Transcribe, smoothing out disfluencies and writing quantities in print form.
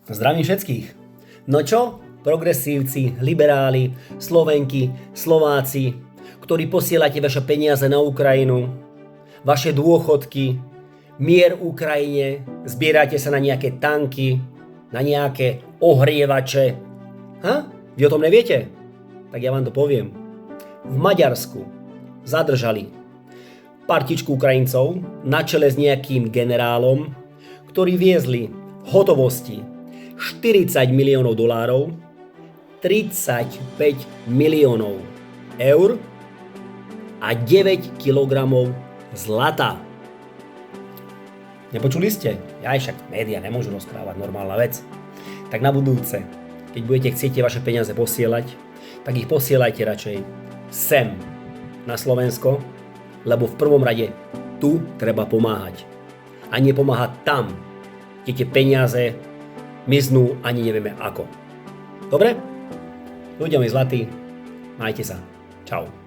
Zdravím všetkých. No čo, progresívci, liberáli, Slovenky, Slováci, ktorí posielate vaše peniaze na Ukrajinu, vaše dôchodky, mier v Ukrajine, zbierate sa na nejaké tanky, na nejaké ohrievače. Vy o tom neviete? Tak ja vám to poviem. V Maďarsku zadržali partičku Ukrajincov na čele s nejakým generálom, ktorí viezli hotovosti 40 miliónov dolárov, 35 miliónov eur a 9 kilogramov zlata. Nepočuli ste? Ja však médiá nemôžu rozprávať, normálna vec. Tak na budúce, keď budete chcieť vaše peniaze posielať, tak ich posielajte radšej sem na Slovensko, lebo v prvom rade tu treba pomáhať. A nie pomáhať tam, kde tie peniaze miznú ani nevieme ako. Dobre? Ľudia mi zlatí, majte sa. Čau.